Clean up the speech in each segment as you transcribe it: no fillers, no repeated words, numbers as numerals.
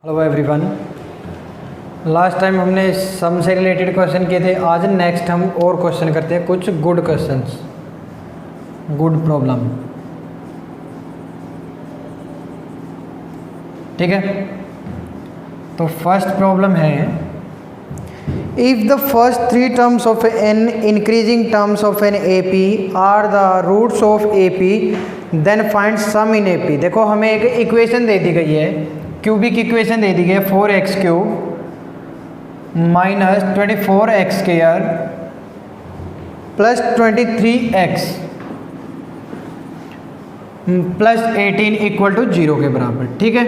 Hello everyone. Last time हमने सम से related question किए थे। आज नेक्स्ट हम और क्वेश्चन करते हैं, कुछ गुड क्वेश्चंस, गुड प्रॉब्लम। ठीक है, तो फर्स्ट प्रॉब्लम है, if the first three terms of an increasing terms of an AP are the roots of AP then find sum in AP. देखो हमें एक इक्वेशन दे दी गई है, क्यूबिक इक्वेशन दे दी गई है 4x³ minus 24x square plus 23x plus 18 equal to 0 के बराबर। ठीक है,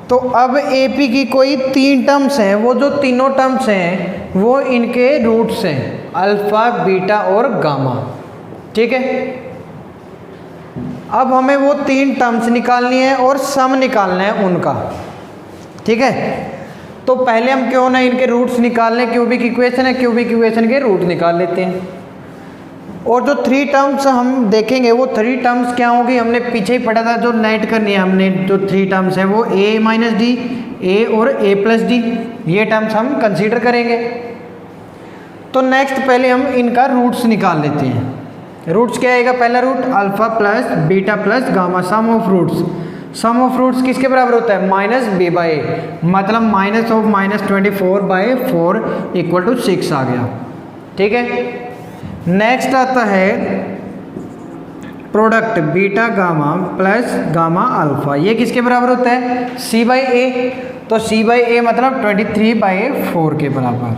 तो अब एपी की कोई तीन टर्म्स हैं, वो जो तीनों टर्म्स हैं वो इनके रूट्स हैं, अल्फा बीटा और गामा। ठीक है, अब हमें वो तीन टर्म्स निकालनी है और सम निकालना है उनका। ठीक है, तो पहले हम क्यों ना इनके रूट्स निकाल लें, क्यूबिक इक्वेशन है, क्यूबिक इक्वेशन के रूट निकाल लेते हैं। और जो थ्री टर्म्स हम देखेंगे वो थ्री टर्म्स क्या होगी, हमने पीछे ही पढ़ा था, जो नेट करनी है हमने, जो थ्री टर्म्स है वो a माइनस डी, ए और a प्लस डी, ये टर्म्स हम कंसीडर करेंगे। तो नेक्स्ट पहले हम इनका रूट्स निकाल लेते हैं। रूट्स क्या आएगा, पहला root alpha plus beta plus gamma, sum of roots. Sum of roots किसके बराबर होता है, माइनस बी बाई ए, मतलब minus of minus 24/4 equal to 6 आ गया। ठीक है, नेक्स्ट आता है product beta gamma plus gamma alpha, ये किसके बराबर होता है, सी बाई ए, तो सी बाई ए मतलब 23/4 के बराबर।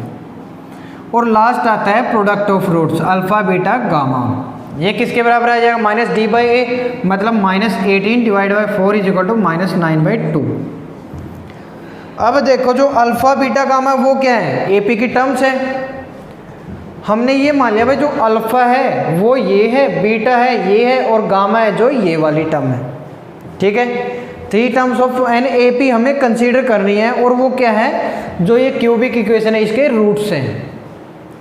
और लास्ट आता है product of roots alpha beta gamma, ये किसके बराबर आ जाएगा, माइनस डी बाई ए, मतलब minus 18 divide by 4 is equal to minus 9/2। अब देखो जो अल्फा बीटा गामा वो क्या है, एपी की टर्म्स है। हमने ये मान लिया भाई जो अल्फा है वो ये है, बीटा है ये है, और गामा है जो ये वाली टर्म है। ठीक है, three terms of an AP हमें कंसीडर करनी है, और वो क्या है, जो ये क्यूबिक इक्वेशन है इसके रूट्स हैं।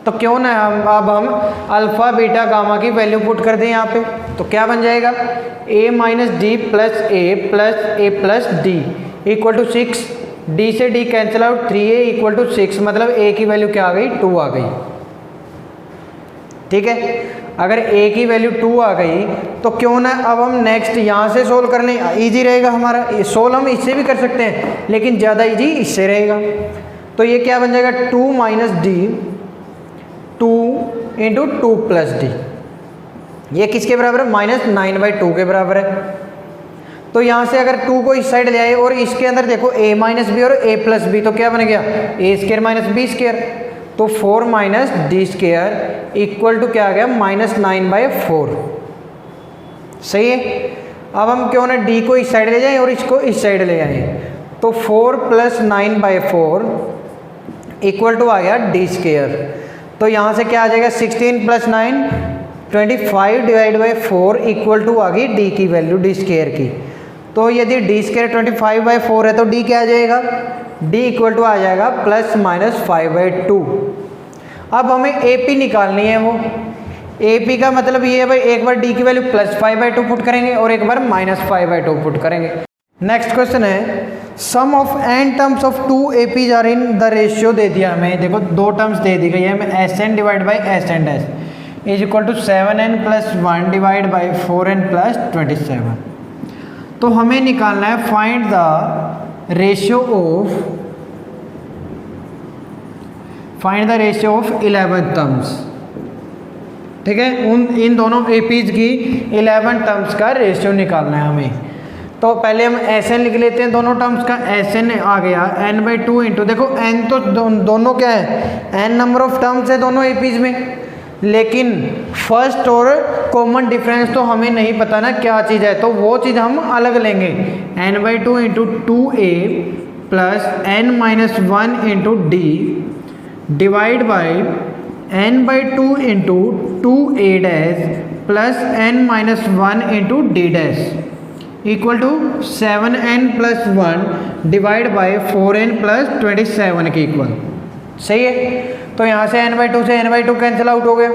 तो क्यों ना हम अल्फा बीटा गामा की वैल्यू पुट कर दें यहाँ पे, तो क्या बन जाएगा, a minus D plus A plus D equal to 6, D से D cancel out, 3a equal to 6, मतलब a की वैल्यू क्या आ गई, 2 आ गई। ठीक है, अगर a की वैल्यू 2 आ गई तो क्यों ना अब हम नेक्स्ट यहाँ से सोल्व कर लें, ईजी रहेगा हमारा। सोल्व हम इससे भी कर सकते हैं लेकिन ज़्यादा ईजी इससे रहेगा। तो ये क्या बन जाएगा, 2 minus D 2 into 2 plus D, ये किसके बराबर है, माइनस 9/2 के बराबर है। तो यहाँ से अगर 2 को इस साइड ले आए और इसके अंदर देखो a माइनस बी और a प्लस बी, तो क्या बन गया, a square minus B square, तो 4 minus D square equal to क्या आ गया, माइनस 9/4। सही है, अब हम क्यों ना d को इस साइड ले जाएं और इसको इस साइड ले आए, तो 4 प्लस 9/4 इक्वल टू आ गया डी स्क्वायर। तो यहाँ से क्या आ जाएगा, 16 plus 9 25 divide by 4 equal to आ गई डी की वैल्यू, डी स्क्वायर की। तो यदि डी स्क्वायर 25/4 है तो डी क्या आ जाएगा, डी इक्वल टू आ जाएगा प्लस माइनस 5/2। अब हमें ए पी निकालनी है, वो ए पी का मतलब ये है भाई, एक बार डी की वैल्यू प्लस 5/2 पुट करेंगे और एक बार माइनस 5/2 पुट करेंगे। नेक्स्ट क्वेश्चन है, sum of n terms of 2 APs are in the ratio दे दिया हमें। देखो दो टर्म्स दे दी गई है हमें, S N divide by S and S is equal to 7n plus 1 divide by 4n plus 27। तो हमें निकालना है find the ratio of 11 terms. ठीक है, इन दोनों एपीज की 11 टर्म्स का रेशियो निकालना है हमें। तो पहले हम एस एन लिख लेते हैं दोनों टर्म्स का। एस एन आ गया n/2 इंटू, देखो n तो दोनों क्या है, n नंबर ऑफ टर्म्स है दोनों एपीज में, लेकिन फर्स्ट और कॉमन डिफरेंस तो हमें नहीं पता ना क्या चीज़ है, तो वो चीज़ हम अलग लेंगे। n/2 into 2a plus n-1 into D divide by n/2 into 2a dash plus n-1 into D dash equal to 7n plus 1 divide by 4n plus 27 के इक्वल। सही है, तो यहाँ से n/2 से n/2 कैंसिल आउट हो गया।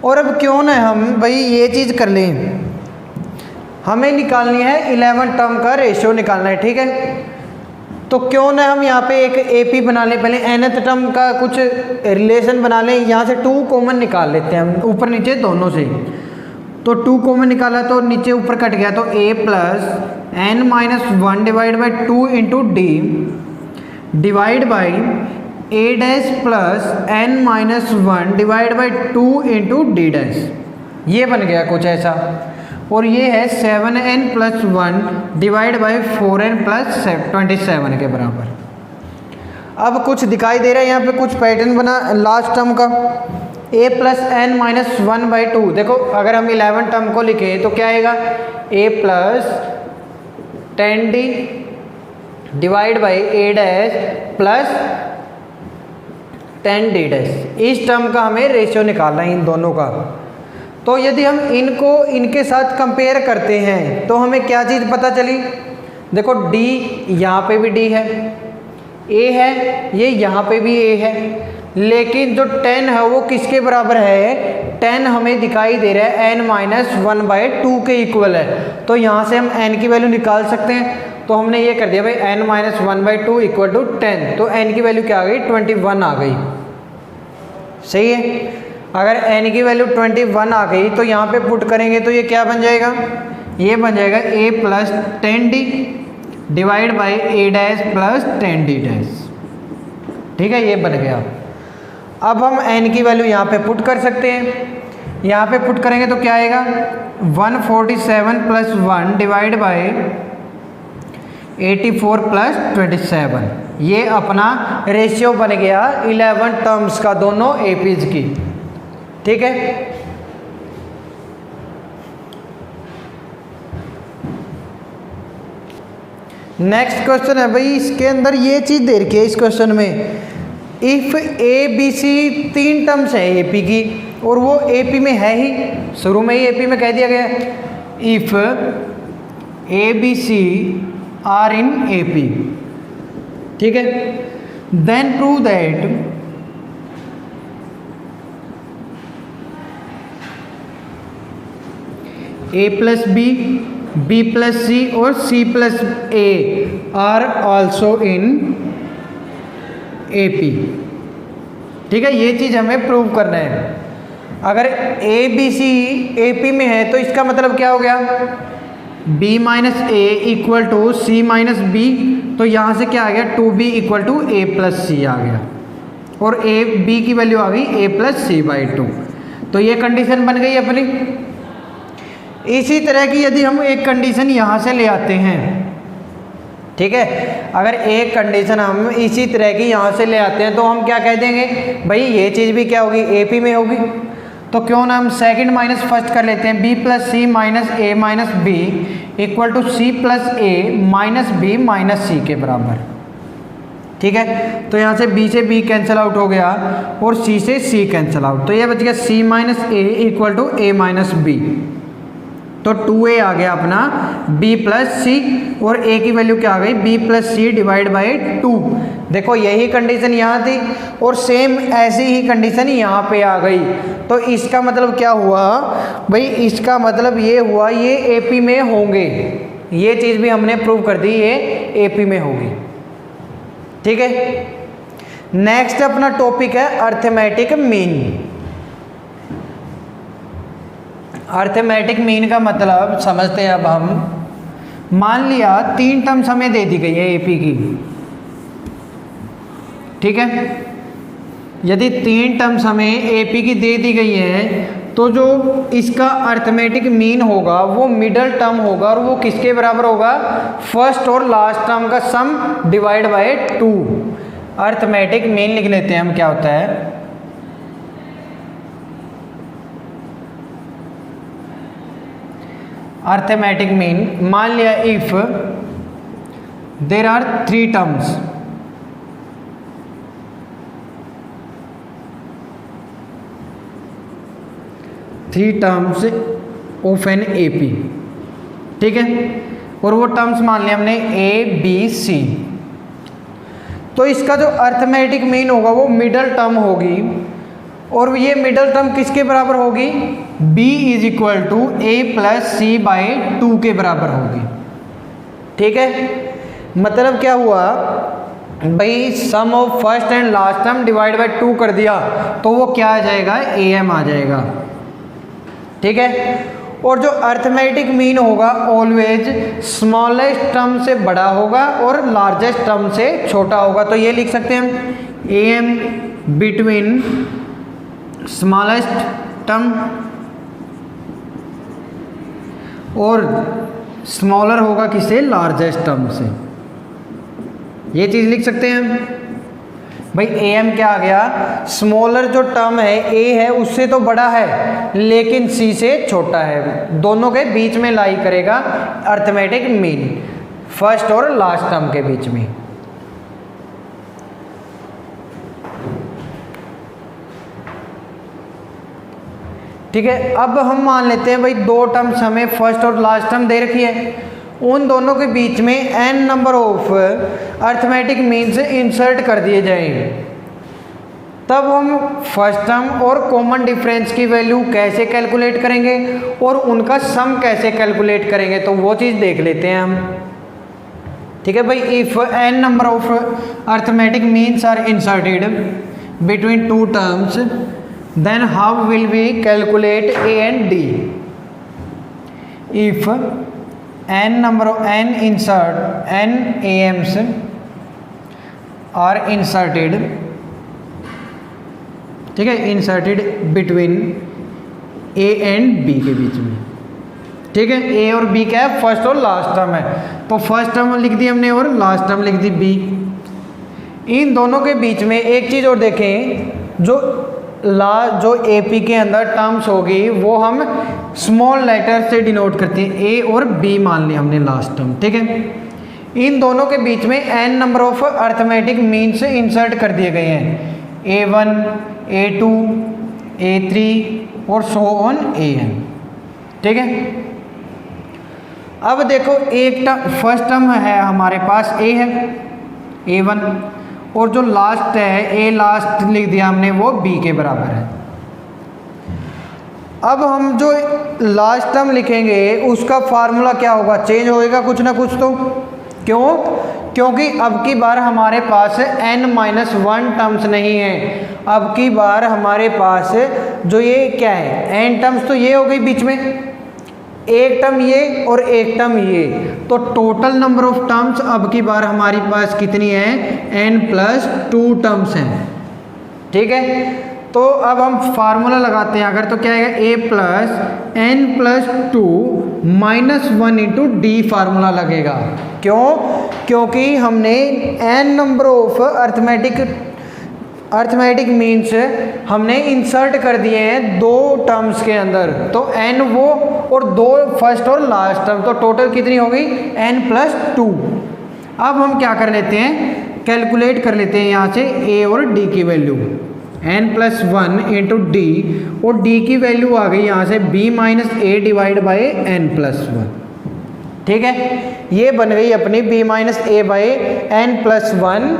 और अब क्यों ना हम भाई ये चीज़ कर लें, हमें निकालनी है 11 टर्म का रेशियो निकालना है, ठीक है। तो क्यों ना हम यहाँ पे एक AP बना लें, पहले nth टर्म का कुछ रिलेशन बना लें। यहाँ से 2 कॉमन निकाल लेते हैं हम, ऊपर नीचे दोनों से। तो 2 कॉमन निकाला तो नीचे ऊपर कट गया, तो a plus n minus 1 divide by 2 into D divide by a dash plus n minus 1 divide by 2 into D dash, ये बन गया कुछ ऐसा। और ये है 7n plus 1 divide by 4n plus 27 के बराबर। अब कुछ दिखाई दे रहा है यहाँ पे, कुछ पैटर्न बना लास्ट टर्म का, a plus N minus 1 by 2। देखो अगर हम 11 टर्म को लिखें तो क्या आएगा, a plus 10d divide by a dash plus 10d dash. इस टर्म का हमें रेशियो निकालना है इन दोनों का। तो यदि हम इनको इनके साथ कंपेयर करते हैं तो हमें क्या चीज़ पता चली, देखो d यहाँ पे भी d है, a है, ये यहाँ पे भी a है, लेकिन जो 10 है वो किसके बराबर है, 10 हमें दिखाई दे रहा है n माइनस 1 बाई 2 के इक्वल है। तो यहाँ से हम n की वैल्यू निकाल सकते हैं। तो हमने ये कर दिया भाई n minus 1 by 2 equal to 10, तो n की वैल्यू क्या आ गई, 21 आ गई। सही है। अगर n की वैल्यू 21 आ गई तो यहाँ पे पुट करेंगे तो ये क्या बन जाएगा, ये बन जाएगा a plus 10d divide by a dash plus 10d dash, ठीक है, ये बन गया। अब हम n की वैल्यू यहाँ पे पुट कर सकते हैं। यहाँ पे पुट करेंगे तो क्या आएगा, 147 प्लस 1 डिवाइड बाई 84 प्लस 27, ये अपना रेशियो बन गया 11 टर्म्स का दोनों एपीज की, ठीक है। नेक्स्ट क्वेश्चन है भाई, इसके अंदर ये चीज़ दे रखी है इस क्वेश्चन में, if A B C 3 terms है एपी की और वो एपी में है ही, शुरू में ही एपी में kह दिया गया, if A B c are in AP, ठीक है, then prove that a plus b, b plus c और c plus a are also in AP, ठीक है। ये चीज़ हमें प्रूव करना है। अगर ए बी सी एपी में है तो इसका मतलब क्या हो गया, b minus A equal to c minus B, तो यहाँ से क्या आ गया, 2b equal to A plus c आ गया, और ए बी की वैल्यू आ गई a प्लस सी बाई 2। तो ये कंडीशन बन गई अपनी। इसी तरह की यदि हम एक कंडीशन यहाँ से ले आते हैं, ठीक है, अगर एक कंडीशन हम इसी तरह की यहाँ से ले आते हैं तो हम क्या कह देंगे, भाई ये चीज़ भी क्या होगी, एपी में होगी। तो क्यों ना हम सेकंड माइनस फर्स्ट कर लेते हैं, b plus c minus a minus b equal to c plus a minus b minus c के बराबर, ठीक है। तो यहाँ से b से b कैंसिल आउट हो गया और c से c कैंसिल आउट, तो ये बच गया c minus A equal to a minus B, तो 2a आ गया अपना b प्लस सी, और a की वैल्यू क्या आ गई, b plus C divide by 2। देखो यही कंडीशन यहाँ थी और सेम ऐसी ही कंडीशन यहाँ पे आ गई। तो इसका मतलब क्या हुआ भाई, इसका मतलब ये हुआ ये एपी में होंगे, ये चीज़ भी हमने प्रूव कर दी, ये एपी में होगी, ठीक है। नेक्स्ट अपना टॉपिक है अर्थमेटिक मीन। अर्थमेटिक मीन का मतलब समझते हैं अब हम। मान लिया 3 टर्म्स हमें दे दी गई है एपी की, ठीक है। यदि 3 टर्म्स हमें एपी की दे दी गई है तो जो इसका अर्थमेटिक मीन होगा वो मिडल टर्म होगा, और वो किसके बराबर होगा, फर्स्ट और लास्ट टर्म का सम डिवाइड बाय 2। अर्थमेटिक मीन लिख लेते हैं हम, क्या होता है, अर्थमेटिक मीन। मान लिया if there are 3 terms, of an AP, ठीक है, और वो टर्म्स मान लिया हमने ए बी सी, तो इसका जो अर्थमेटिक मीन होगा वो मिडल टर्म होगी और ये मिडल टर्म किसके बराबर होगी, b is equal to a plus C by 2 के बराबर होगी। ठीक है, मतलब क्या हुआ भाई, sum of first and last term divide by 2 कर दिया तो वो क्या आ जाएगा, am आ जाएगा। ठीक है, और जो अर्थमेटिक मीन होगा ऑलवेज स्मॉलेस्ट टर्म से बड़ा होगा और लार्जेस्ट टर्म से छोटा होगा। तो ये लिख सकते हैं हम am बिटवीन स्मॉलेस्ट टर्म और स्मॉलर होगा किससे, लार्जेस्ट टर्म से। ये चीज़ लिख सकते हैं हम भाई। am क्या आ गया, स्मॉलर जो टर्म है a है उससे तो बड़ा है लेकिन c से छोटा है, दोनों के बीच में लाई करेगा अर्थमेटिक मीन, फर्स्ट और लास्ट टर्म के बीच में। ठीक है, अब हम मान लेते हैं भाई दो टर्म्स हमें फर्स्ट और लास्ट टर्म दे रखी है, उन दोनों के बीच में n number of arithmetic means insert कर दिए जाएंगे। तब हम फर्स्ट टर्म और कॉमन डिफरेंस की वैल्यू कैसे कैलकुलेट करेंगे और उनका सम कैसे कैलकुलेट करेंगे, तो वो चीज़ देख लेते हैं हम। ठीक है भाई, if n number of arithmetic means are inserted between two terms then how will we calculate a and d? If n number of n ams are inserted, ठीक है, inserted between a and b के बीच में। ठीक है, a और b क्या है, first और लास्ट टर्म है, तो फर्स्ट टर्म लिख दी हमने और लास्ट टर्म लिख दी b। इन दोनों के बीच में एक चीज़ और देखें, जो AP के अंदर टर्म्स होगी वो हम स्मॉल लेटर से डिनोट करते हैं, A और B मान लिया हमने लास्ट टर्म। ठीक है, इन दोनों के बीच में n number of arithmetic means insert कर दिए गए हैं, A1 A2 A3 और सो ऑन AN। ठीक है, अब देखो एक टर्म फर्स्ट टर्म है हमारे पास A है A1, और जो लास्ट है A लास्ट लिख दिया हमने वो B के बराबर है। अब हम जो लास्ट टर्म लिखेंगे उसका फार्मूला क्या होगा, चेंज होएगा कुछ ना कुछ तो। क्यों, क्योंकि अब की बार हमारे पास n-1 टर्म्स नहीं है, अब की बार हमारे पास जो ये क्या है n टर्म्स, तो ये हो गई बीच में, एक टर्म ये और एक टर्म ये, तो टोटल नंबर ऑफ टर्म्स अब की बार हमारी पास कितनी है, n+2 टर्म्स हैं। ठीक है, तो अब हम फार्मूला लगाते हैं अगर, तो क्या आएगा, a plus n+2 -1 into D formula लगेगा। क्यों, क्योंकि हमने n number of arithmetic means हमने इंसर्ट कर दिए हैं दो टर्म्स के अंदर, तो n वो और दो फर्स्ट और लास्ट टर्म, तो टोटल कितनी हो गई, n+2। अब हम क्या कर लेते हैं, कैलकुलेट कर लेते हैं यहाँ से a और d की वैल्यू, n+1 इंटू डी, और d की वैल्यू आ गई यहाँ से b - a divide by n+1। ठीक है, ये बन गई अपनी b - a by n+1,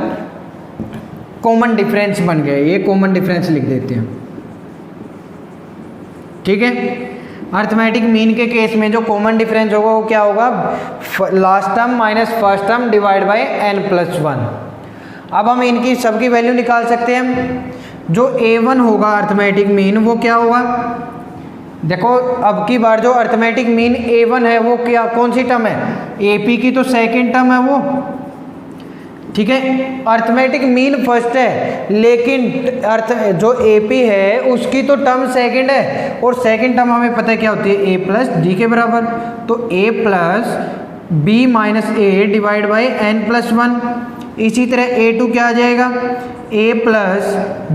common difference बन गया, ये कॉमन डिफरेंस लिख देते हैं। ठीक है, अर्थमेटिक मीन के केस में जो कॉमन डिफरेंस होगा वो क्या होगा, last term minus first term divide bye n+1। अब हम इनकी सबकी वैल्यू निकाल सकते हैं। जो a1 होगा अर्थमेटिक मीन वो क्या होगा, देखो अब की बार जो अर्थमेटिक मीन a1 है वो क्या, कौन सी टर्म है, AP की तो सेकेंड टर्म है वो। ठीक है, अर्थमेटिक मीन फर्स्ट है लेकिन जो AP है उसकी तो टर्म सेकंड है, और सेकंड टर्म हमें पता है क्या होती है, a प्लस डी के बराबर, तो a plus b - a divide by n+1। इसी तरह a2 क्या आ जाएगा, a plus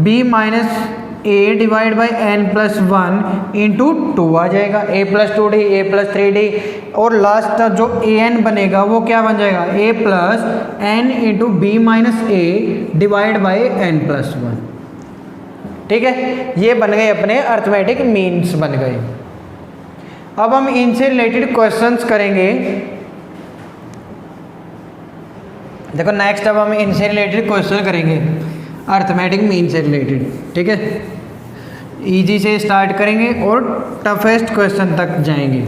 b - a divide by n+1 into 2 आ जाएगा, a+2d a+3d, और लास्ट जो an बनेगा वो क्या बन जाएगा, a plus n into b - a divide by n+1। ठीक है, ये बन गए अपने अर्थमेटिक मीन्स बन गए। अब हम इनसे रिलेटेड क्वेश्चंस करेंगे। देखो नेक्स्ट अब हम इनसे रिलेटेड क्वेश्चन करेंगे अर्थमेटिक मीन से रिलेटेड। ठीक है, इजी से स्टार्ट करेंगे और टफेस्ट क्वेश्चन तक जाएंगे।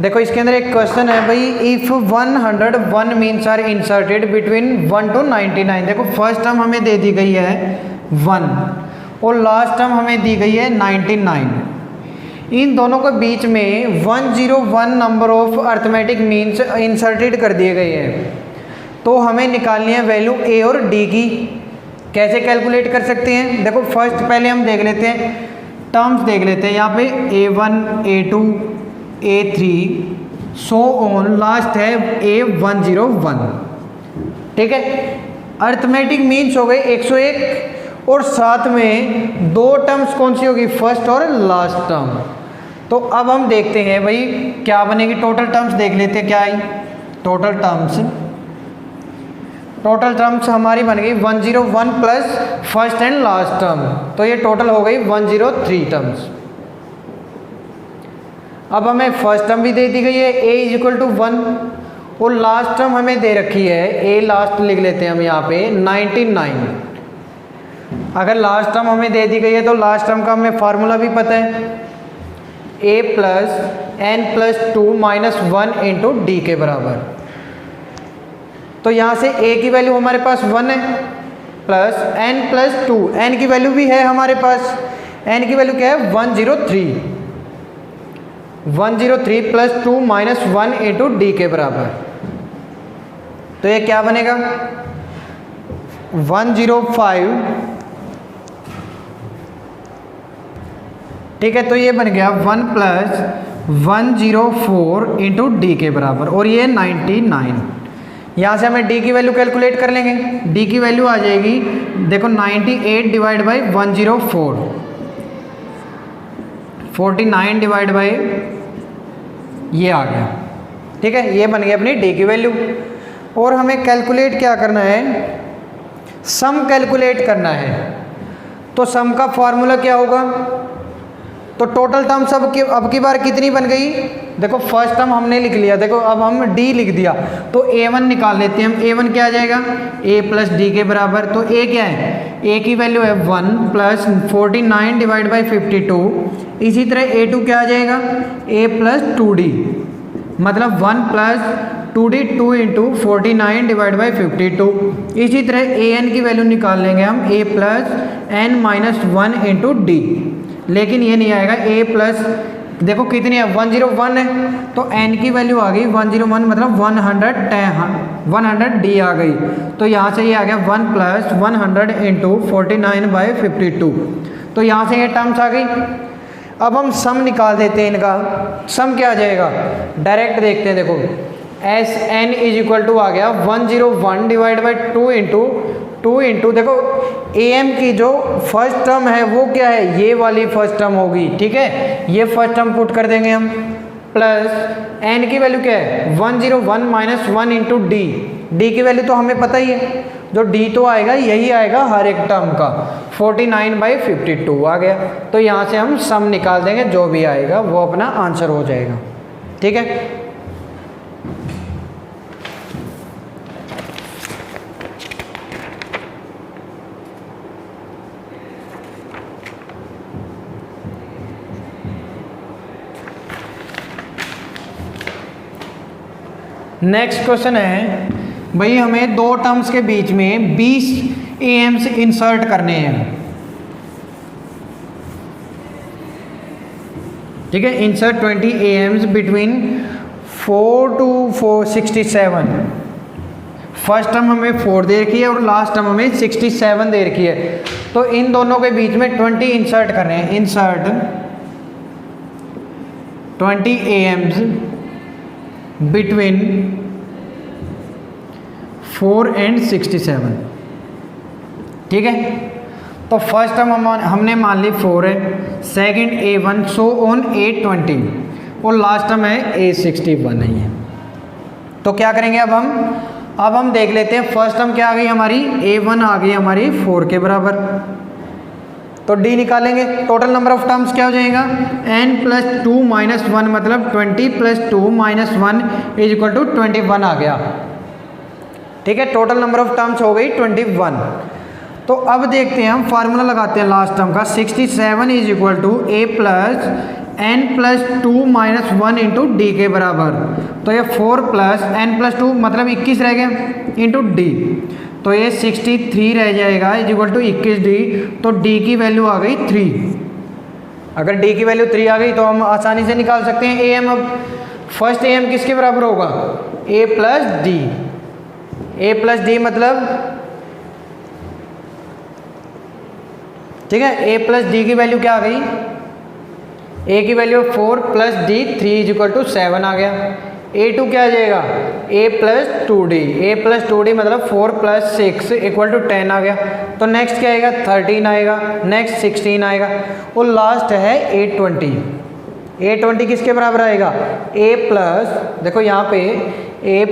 देखो इसके अंदर एक क्वेश्चन है भाई, if 101 means are inserted between 1 to 99। देखो फर्स्ट टर्म हमें दे दी गई है 1 और लास्ट टर्म हमें दी गई है 99। इन दोनों के बीच में 101 number of arithmetic means inserted कर दिए गए हैं। तो हमें निकालनी है वैल्यू ए और डी की। कैसे कैलकुलेट कर सकते हैं? देखो फर्स्ट पहले हम देख लेते हैं, टर्म्स देख लेते हैं। यहाँ पे A1 A2 A3 so on, last है A101। ठीक है, अर्थमेटिक मीन्स हो गए 101 और साथ में दो टर्म्स कौन सी होगी, फर्स्ट और लास्ट टर्म। तो अब हम देखते हैं भाई क्या बनेगी, टोटल टर्म्स देख लेते हैं क्या आई। टोटल टर्म्स हमारी बन गई 101 plus first and last term, तो ये टोटल हो गई 103 टर्म्स। अब हमें फर्स्ट टर्म भी दे दी गई है a इज इक्वल टू 1 और लास्ट टर्म हमें दे रखी है a लास्ट लिख लेते हैं हम यहाँ पे 99। अगर लास्ट टर्म हमें दे दी गई है तो लास्ट टर्म का हमें फार्मूला भी पता है, a plus n plus 2 minus 1 into D के बराबर। तो यहाँ से a की वैल्यू हमारे पास 1 है प्लस n प्लस 2, n की वैल्यू भी है हमारे पास, n की वैल्यू क्या है 103 प्लस 2 माइनस 1 इंटू डी के बराबर। तो ये क्या बनेगा 105। ठीक है, तो ये बन गया 1 प्लस 104 इंटू डी के बराबर और ये 99। यहाँ से हमें डी की वैल्यू कैलकुलेट कर लेंगे। डी की वैल्यू आ जाएगी, देखो 98 डिवाइड बाई 104, 49 डिवाइड बाई ये आ गया। ठीक है, ये बन गई अपनी डी की वैल्यू। और हमें कैलकुलेट क्या करना है, सम कैलकुलेट करना है। तो सम का फॉर्मूला क्या होगा, तो टोटल टर्म सब अब की बार कितनी बन गई, देखो फर्स्ट टर्म हमने लिख लिया, देखो अब हम डी लिख दिया तो a1 निकाल लेते हैं हम। a1 क्या आ जाएगा a प्लस डी के बराबर। तो a क्या है, a की वैल्यू है 1 प्लस 49 डिवाइड बाई 52। इसी तरह a2 क्या आ जाएगा a प्लस 2d, मतलब 1 plus 2d 2 into 49 divide by 52। इसी तरह an की वैल्यू निकाल लेंगे हम a plus n minus 1 into D, लेकिन ये नहीं आएगा a प्लस, देखो कितनी है 101 है, तो n की वैल्यू आ गई 101 मतलब 100 डी आ गई। तो यहाँ से ये आ गया 1 प्लस 100 इंटू 49 बाई 52। तो यहाँ से ये टर्म्स आ गई। अब हम सम निकाल देते हैं इनका। सम क्या आ जाएगा, डायरेक्ट देखते हैं। देखो s n is equal to आ गया 101 डिवाइड बाई 2 इंटू देखो ए एम की जो फर्स्ट टर्म है वो क्या है, ये वाली फर्स्ट टर्म होगी। ठीक है, ये फर्स्ट टर्म पुट कर देंगे हम, प्लस एन की वैल्यू क्या है 101 माइनस 1 इंटू डी। डी की वैल्यू तो हमें पता ही है, जो डी तो आएगा यही आएगा हर एक टर्म का, 49 बाई 52 आ गया। तो यहाँ से हम सम निकाल देंगे, जो भी आएगा वो अपना आंसर हो जाएगा। ठीक है, नेक्स्ट क्वेश्चन है भाई, हमें दो टर्म्स के बीच में 20 AMs इंसर्ट करने हैं। ठीक है, insert 20 AMs between 4 to 467। First term हमें 4 दे रखी है और लास्ट टर्म हमें 67 दे रखी है। तो इन दोनों के बीच में 20 इंसर्ट करने हैं। Insert 20 AMs between 4 and 67। ठीक है, तो फर्स्ट टर्म हमने मान ली 4 है, second A1 so on A20 और लास्ट टर्म है A61 नहीं है। तो क्या करेंगे अब हम देख लेते हैं। फर्स्ट टर्म क्या आ गई हमारी, A1 आ गई हमारी 4 के बराबर, तो D निकालेंगे। टोटल नंबर ऑफ टर्म्स क्या हो जाएगा, n प्लस 2 माइनस 1 मतलब 20 plus 2 minus 1 is equal to 21 आ गया। ठीक है, टोटल नंबर ऑफ टर्म्स हो गई 21। तो अब देखते हैं हम फार्मूला लगाते हैं लास्ट टर्म का 67 is equal to A plus N plus 2 minus 1 into D के बराबर। तो ये 4 प्लस एन प्लस 2 मतलब 21 रह गया इंटू डी, तो ये 63 रह जाएगा इज इक्वल टू 21D। तो डी की वैल्यू आ गई 3। अगर डी की वैल्यू 3 आ गई तो हम आसानी से निकाल सकते हैं ए एम। अब फर्स्ट ए एम किसके बराबर होगा, A plus D. A plus D मतलब ठीक है, ए प्लस डी की वैल्यू क्या आ गई, ए की value 4 plus D 3 is equal to 7 आ गया। A2 क्या आ जाएगा, a plus 2d। A plus 2d मतलब 4 प्लस 6 इक्वल टू 10 आ गया। तो नेक्स्ट क्या आएगा, 13 आएगा, नेक्स्ट 16 आएगा, और लास्ट है 820। 820 किसके बराबर आएगा, a प्लस, देखो यहाँ पे a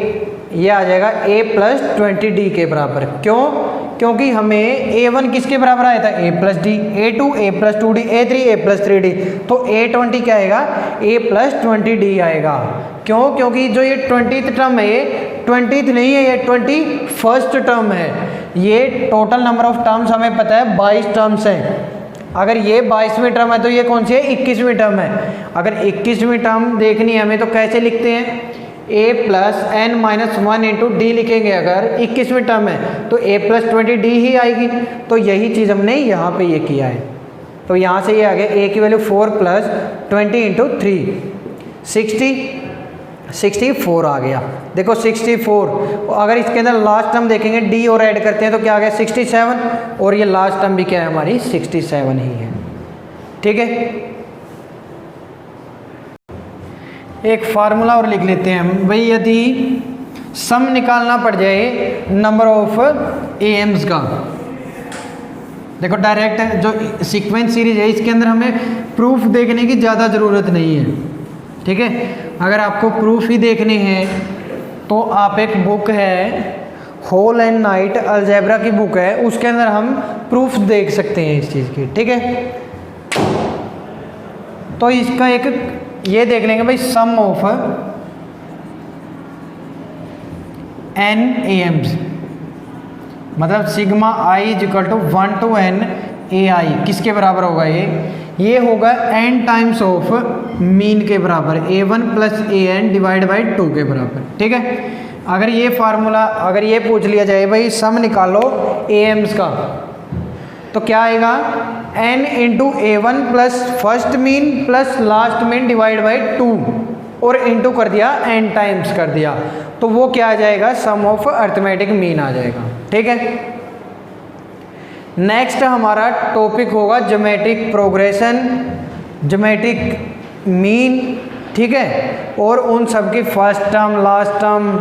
ये आ जाएगा a प्लस 20d के बराबर। क्यों, क्योंकि हमें a1 किसके बराबर आया था, a plus D, a2 a plus 2d, a3 a plus 3d। तो a20 क्या आएगा, a प्लस 20d आएगा। क्यों, क्योंकि जो ये 20th टर्म है ये 20th नहीं है, ये 21st टर्म है। ये टोटल नंबर ऑफ टर्म्स हमें पता है 22 टर्म्स हैं। अगर ये 22वीं टर्म है तो ये कौन सी है, 21वीं टर्म है। अगर 21वीं टर्म देखनी है हमें तो कैसे लिखते हैं, a plus N minus 1 into D लिखेंगे। अगर 21वीं टर्म है तो a प्लस 20d ही आएगी। तो यही चीज़ हमने यहाँ पे ये किया है। तो यहाँ से ये आ गया a की वैल्यू 4 प्लस 20 इंटू 3 64 आ गया। देखो 64, अगर इसके अंदर लास्ट टर्म देखेंगे d और ऐड करते हैं तो क्या आ गया 67, और ये लास्ट टर्म भी क्या है हमारी 67 ही है। ठीक है, एक फार्मूला और लिख लेते हैं हम भाई। यदि सम निकालना पड़ जाए नंबर ऑफ एम्स का, देखो डायरेक्ट जो सीक्वेंस सीरीज है इसके अंदर हमें प्रूफ देखने की ज़्यादा ज़रूरत नहीं है। ठीक है, अगर आपको प्रूफ ही देखने हैं तो आप एक बुक है होल एंड नाइट अलजेब्रा की बुक है, उसके अंदर हम प्रूफ देख सकते हैं इस चीज़ की। ठीक है, तो इसका एक ये देख लेंगे भाई, सम ऑफ n एम्स मतलब sigma i is equal to 1 to n ai किसके बराबर होगा, ये होगा n टाइम्स ऑफ मीन के बराबर, a1 plus an divide by 2 के बराबर। ठीक है, अगर ये फार्मूला अगर ये पूछ लिया जाए भाई सम निकालो एम्स का, तो क्या आएगा, n into a1 plus first mean plus last mean divide by 2 और इंटू कर दिया n टाइम्स कर दिया, तो वो क्या आ जाएगा, सम ऑफ अर्थमेटिक मीन आ जाएगा। ठीक है, नेक्स्ट हमारा टॉपिक होगा ज्योमेट्रिक प्रोग्रेशन, ज्योमेट्रिक मीन। ठीक है, और उन सब की first term last term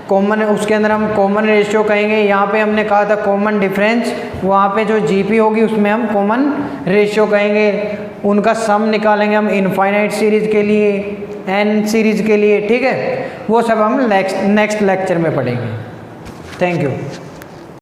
common, उसके अंदर हम कॉमन रेशियो कहेंगे। यहाँ पे हमने कहा था कॉमन डिफरेंस, वहाँ पे जो जीपी होगी उसमें हम कॉमन रेशियो कहेंगे। उनका सम निकालेंगे हम इनफाइनाइट सीरीज के लिए, एन सीरीज के लिए। ठीक है, वो सब हम नेक्स्ट लेक्चर में पढ़ेंगे। Thank you.